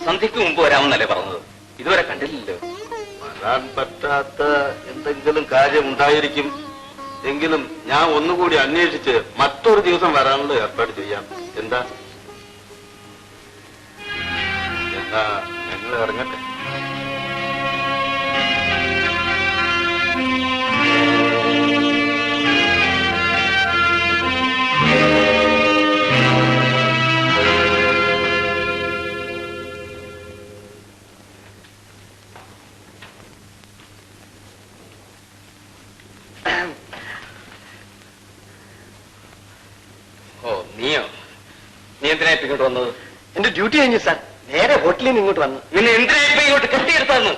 സന്ധ്യക്ക് മുമ്പ് വരാമെന്നല്ലേ പറഞ്ഞത്? ഇതുവരെ കണ്ടില്ലല്ലോ. വരാൻ പറ്റാത്ത എന്തെങ്കിലും കാര്യം ഉണ്ടായിരിക്കും. എങ്കിലും ഞാൻ ഒന്നുകൂടി അന്വേഷിച്ച് മറ്റൊരു ദിവസം വരാനുള്ള ഏർപ്പാട് ചെയ്യാം. എന്താ ഞങ്ങൾ ഇറങ്ങട്ടെ? നീയോ? നീ എന്തിനാ ഇങ്ങോട്ട് വന്നത്? എന്റെ ഡ്യൂട്ടി കഴിഞ്ഞു സാർ. നേരെ ഹോട്ടലിൽ നിന്ന് ഇങ്ങോട്ട് വന്നു. പിന്നെ എന്തിനാ ഇങ്ങോട്ട് കെട്ടിയെടുത്താന്ന്?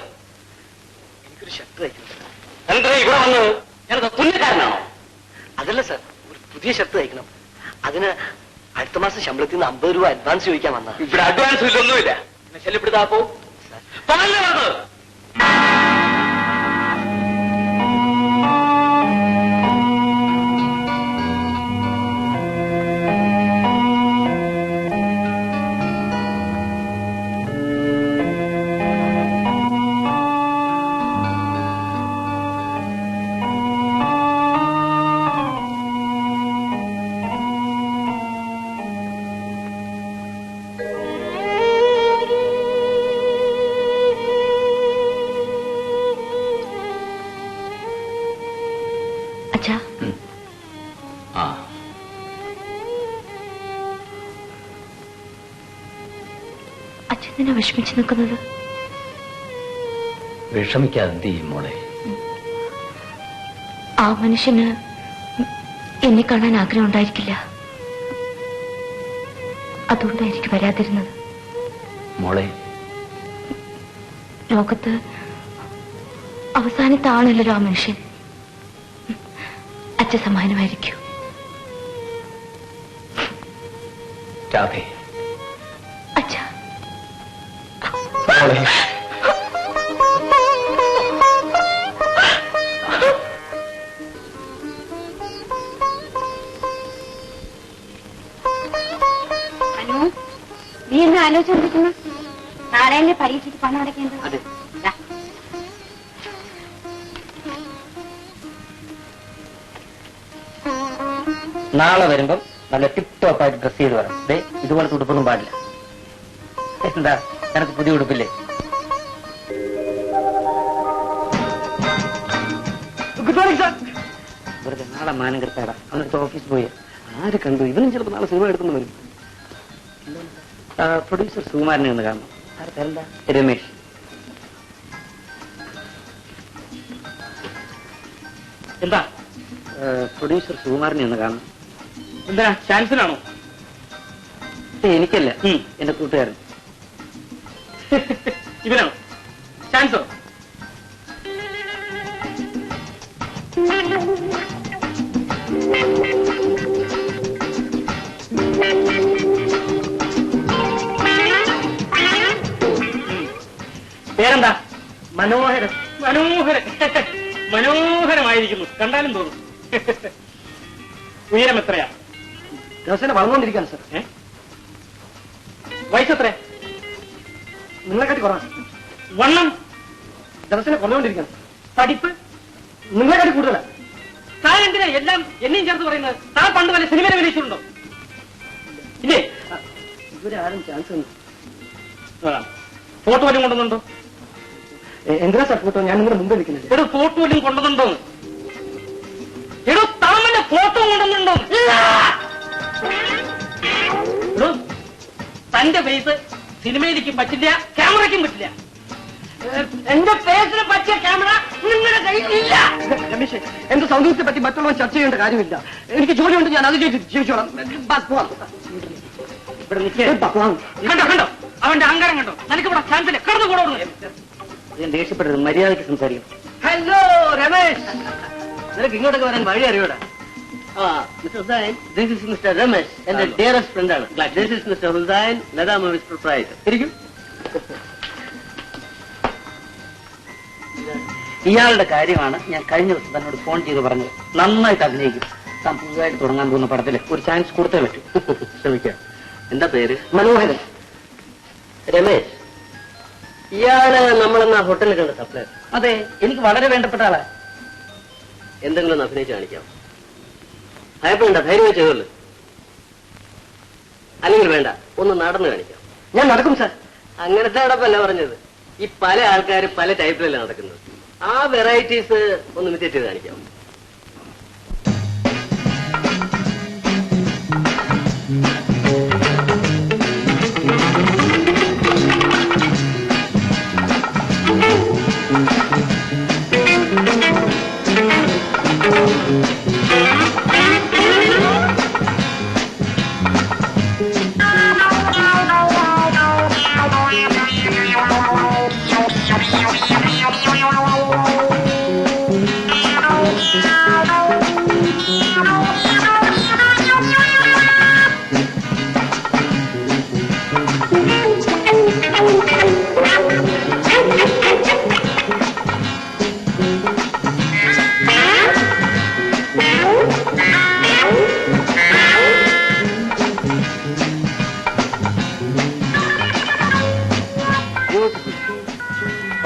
എനിക്കൊരു ഷർട്ട് തയ്ക്കണം. എന്തിനാ ഇവിടെ വന്നത്? ഞാനത് തുന്നക്കാരനാണോ? അതല്ല സാർ, ഒരു പുതിയ ഷർട്ട് തയ്ക്കണം. അതിന് അടുത്ത മാസം ശമ്പളത്തിൽ നിന്ന് 50 രൂപ അഡ്വാൻസ് ചോദിക്കാൻ വന്ന. ഇവിടെ അഡ്വാൻസ് ഇല്ലൊന്നുമില്ല. ശല്യപ്പെടുത്താപ്പോ അച്ഛനെ വിഷമിച്ചു നിൽക്കുന്നത്? വിഷമിക്കാതെ എന്ത് ചെയ്യും മോളെ? ആ മനുഷ്യന് എന്നെ കാണാൻ ആഗ്രഹം ഉണ്ടായിരിക്കില്ല. അതുകൊണ്ടായിരിക്കും വരാതിരുന്നത്. മോളെ, ലോകത്ത് അവസാനത്തെ ആണല്ലോ ആ മനുഷ്യൻ. അച്ഛൻ സമാനമായിരിക്കും. രാധേ, അച്ഛാ, മോളെ, നീ എന്താ ആലോചിച്ചോണ്ടിരിക്കുന്നു? നാളെ പരീക്ഷയ്ക്ക് പണം അടയ്ക്കേണ്ടത്. അതെ. നാളെ വരുമ്പം നല്ല ടിപ് ടോപ്പ് ആയിട്ട് ഡ്രസ് ചെയ്ത് വരാം. ഇതുപോലത്തെ ഉടുപ്പൊന്നും പാടില്ല. എന്താ, എനിക്ക് പുതിയ ഉടുപ്പില്ലേ? Good morning sir. വെറുതെ നാളെ മാനം കെടുത്താടാ. അവനടുത്ത് ഓഫീസിൽ പോയി ആര് കണ്ടു? ഇവനും ചിലപ്പോൾ നാളെ സിനിമ എടുക്കുന്നു വരും. പ്രൊഡ്യൂസർ സുകുമാരനെ ഒന്ന് കാണണം. ആര് പേരെന്താ? രമേശ്. എന്താ? പ്രൊഡ്യൂസർ സുകുമാരനെ ഒന്ന് കാണണം. എന്താ, ചാൻസിനാണോ? എനിക്കല്ല, എന്റെ കൂട്ടുകാരൻ. ഇവനാണോ ചാൻസോ? പേരെന്താ? മനോഹരൻ. മനോഹരൻ, മനോഹരമായിരിക്കുന്നു. കണ്ടാലും തോന്നും. ഉയരം എത്രയാ? ദിവസേന വളർന്നുകൊണ്ടിരിക്കുകയാണ് സാർ. വയസ്സെത്രയാ? നിങ്ങളെക്കാട്ടി കുറവാണ്. വണ്ണം ദിവസേന കുറഞ്ഞുകൊണ്ടിരിക്കുകയാണ്. പഠിപ്പ് നിങ്ങളെക്കാട്ടി കൂടുതലാണ്. താൻ എന്തിനാ എല്ലാം എന്നെയും ചേർത്ത് പറയുന്നത്? താൻ പണ്ട് വല്ല സിനിമയിൽ അഭിനയിച്ചിട്ടുണ്ടോ? ഇല്ലേ? ഇതുവരെ ആരും ചാൻസ് തന്നു. ഫോട്ടോ വല്ലതും കൊണ്ടുവന്നുണ്ടോ? എന്തിനാ സാർ ഫോട്ടോ? ഞാൻ നിങ്ങളുടെ മുമ്പേ നിൽക്കുന്നില്ല. എടോ, ഫോട്ടോ വല്ലതും കൊണ്ടുവന്നുണ്ടോ? എടോ, താമന്റെ ഫോട്ടോ കൊണ്ടുവന്നുണ്ടോ? എടോ, തന്റെ ഫേസ് സിനിമയിലേക്കും പറ്റില്ല, ക്യാമറയ്ക്കും പറ്റില്ല. എന്റെ ഫേസിന് പറ്റിയ ക്യാമറ നിങ്ങളുടെ കയ്യിലില്ല. രമേശ്, എന്റെ സൗന്ദര്യത്തെ പറ്റി മറ്റുള്ളവർ ചർച്ച ചെയ്യേണ്ട കാര്യമില്ല. എനിക്ക് ജോലിയുണ്ട്, ഞാൻ അത് ജീവിച്ചോളാം. ഇവിടെ കണ്ടോ കണ്ടോ അവന്റെ അഹങ്കാരം കണ്ടോ? നിനക്ക് ഇവിടെ ചാൻസില്ല. കടന്നു കൂടോ. ഞാൻ ദേഷ്യപ്പെട്ടത് മര്യാദയ്ക്ക് സംസാരിക്കും. ഹലോ രമേശ്, നിനക്ക് ഇങ്ങോട്ടൊക്കെ വരാൻ വഴി അറിയൂടാ? Mr. Hussain, this is Mr. Ramesh, എന്റെ dearest friend ആണ്. This is Mr. Hussain, Lada Movies proprietor. ഇരിക്കും. ഇയാളുടെ കാര്യമാണ് ഞാൻ കഴിഞ്ഞ ദിവസം തന്നോട് ഫോൺ ചെയ്ത് പറഞ്ഞത്. നന്നായിട്ട് അഭിനയിക്കും. താൻ പുതുതായിട്ട് തുടങ്ങാൻ പോകുന്ന പടത്തിൽ ഒരു ചാൻസ് കൊടുത്തേ പറ്റൂ. ശ്രമിക്കാം. എന്താ പേര്? മനോഹരൻ. രമേശ്, ഇയാള് നമ്മളെന്നാ ഹോട്ടലിൽ കണ്ട സപ്ലൈ? അതെ, എനിക്ക് വളരെ വേണ്ടപ്പെട്ട ആളാ. എന്തെങ്കിലും ഒന്ന് അഭിനയിച്ച് കാണിക്കാം. ഭയപ്പെടണ്ട, ധൈര്യം ചെയ്തോളൂ. അല്ലെങ്കിൽ വേണ്ട, ഒന്ന് നടന്നു കാണിക്കാം. ഞാൻ നടക്കും സാർ. അങ്ങനത്തെ നടപ്പല്ല പറഞ്ഞത്. ഈ പല ആൾക്കാർ പല ടൈപ്പിലല്ല നടക്കുന്നത്. ആ വെറൈറ്റീസ് ഒന്ന് ഇമിറ്റേറ്റ് ചെയ്ത് കാണിക്കാം.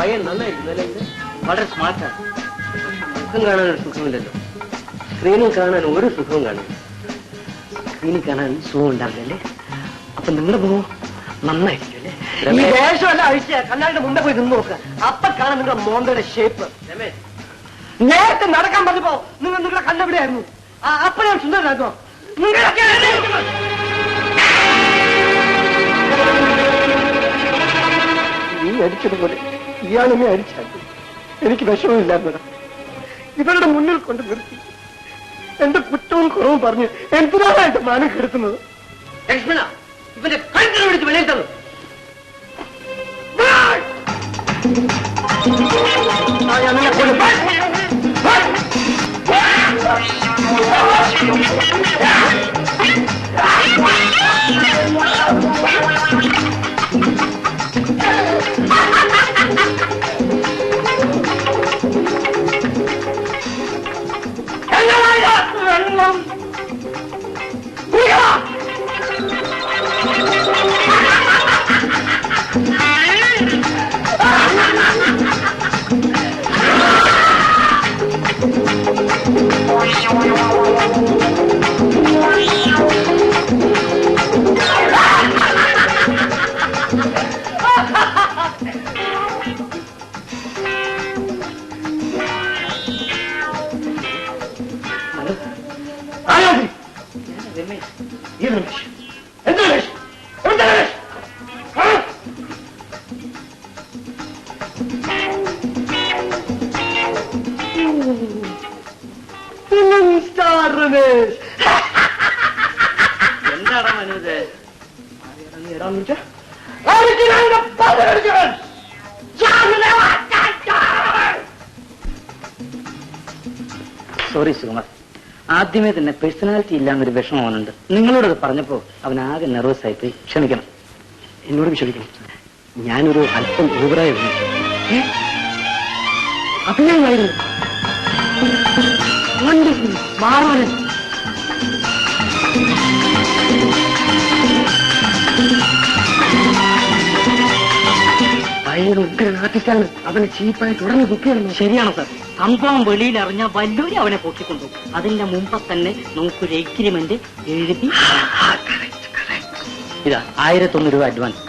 പയ്യൻ നന്നായിരിക്കുന്നല്ലേ? വളരെ സ്മാർട്ടാണ്. മുഖം കാണാൻ ഒരു സുഖമില്ലല്ലോ. സ്ക്രീനിൽ കാണാൻ ഒരു സുഖവും കാണില്ല. സ്ക്രീനിൽ കാണാൻ സുഖം ഉണ്ടാവില്ലല്ലേ? അപ്പൊ നിങ്ങളുടെ മുഖം നന്നായിരിക്കും അല്ലേ? ഈ വേഷമല്ല അഴിച്ച കണ്ണാടിന്റെ മുമ്പേ പോയി നിന്ന് നോക്കുക. അപ്പൊ കാണാൻ നിങ്ങളുടെ മോന്തയുടെ ഷേപ്പ്. നേരത്തെ നടക്കാൻ പറഞ്ഞപ്പോ നിങ്ങളുടെ കണ്ണെവിടെയായിരുന്നു? അപ്പൊ ഞാൻ സുന്ദരനായിരുന്നോ? നീ അടിച്ചതുപോലെ ഇയാളെന്നെ അടിച്ചാൽ എനിക്ക് വിഷമമില്ലായിരുന്നതാ. ഇവരുടെ മുന്നിൽ കൊണ്ട് നിർത്തി എന്റെ കുറ്റവും കുറവും പറഞ്ഞ് എന്തിനാണ് മാനം കെടുത്തുന്നത്? ലക്ഷ്മണ, ഇവന്റെ കഴുത്തിൽ പിടിച്ച് വെളിയിട്ടത്. എന്താണ് മനോജ്? സോറി സുകുമാർ, ആദ്യമേ തന്നെ പേഴ്സണാലിറ്റി ഇല്ലാന്നൊരു വിഷമം അവനുണ്ട്. നിങ്ങളോടത് പറഞ്ഞപ്പോ അവൻ ആകെ നെർവസ് ആയിപ്പോയി. ക്ഷമിക്കണം. എന്നോട് ക്ഷമിക്കണം. ഞാനൊരു അല്പം ഓവറായി അഭിനയമായിരുന്നു. മാറവൻ ആർട്ടിസ്റ്റാണ്. അവനെ ചീപ്പായി തുടർന്ന് കുട്ടിയാണ്. ശരിയാണ് സാർ. സംഭവം വെളിയിൽ അറിഞ്ഞാൽ വല്ലൂരി അവനെ പൊക്കിക്കൊണ്ടുപോകും. അതിന്റെ മുമ്പ് തന്നെ നമുക്കൊരു എഗ്രിമെന്റ് എഴുതി ഇതാ 1001 രൂപ അഡ്വാൻസ്.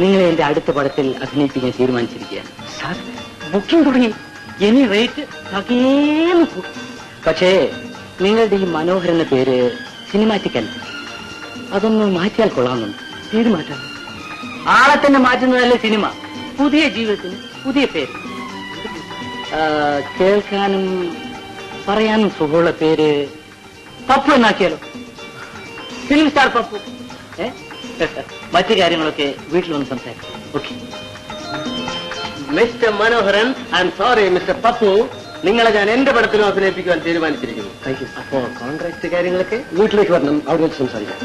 നിങ്ങളെ എന്റെ അടുത്ത പടത്തിൽ അഭിനയിപ്പിക്കാൻ തീരുമാനിച്ചിരിക്കുകയാണ്. സാർ, ബുക്കിംഗ് തുടങ്ങി. ഇനി റേറ്റ് തകേന്ന് കൂടും. പക്ഷേ നിങ്ങളുടെ ഈ മനോഹരന്റെ പേര് സിനിമാറ്റിക് അല്ല. അതൊന്ന് മാറ്റിയാൽ കൊള്ളാമെന്നുണ്ട്. പേര് മാറ്റാം. ആളെ തന്നെ മാറ്റുന്നതല്ലേ സിനിമ. പുതിയ ജീവിതത്തിന് പുതിയ പേര്. കേൾക്കാനും പറയാനും സുഖമുള്ള പേര് പപ്പു എന്നാക്കിയാലോ? Film star Pappu. മറ്റു കാര്യങ്ങളൊക്കെ വീട്ടിൽ വന്ന് സംസാരിക്കാം. Okay. Mister Manoharan, I am sorry mister Pappu, നിങ്ങളെ ഞാൻ എന്റെ പടത്തിലും അഭിനയിപ്പിക്കുവാൻ തീരുമാനിച്ചിരിക്കുന്നു. അപ്പോ കോൺട്രാക്ട് കാര്യങ്ങളൊക്കെ വീട്ടിലേക്ക് വരണം. അവിടെ വെച്ച് സംസാരിക്കാം.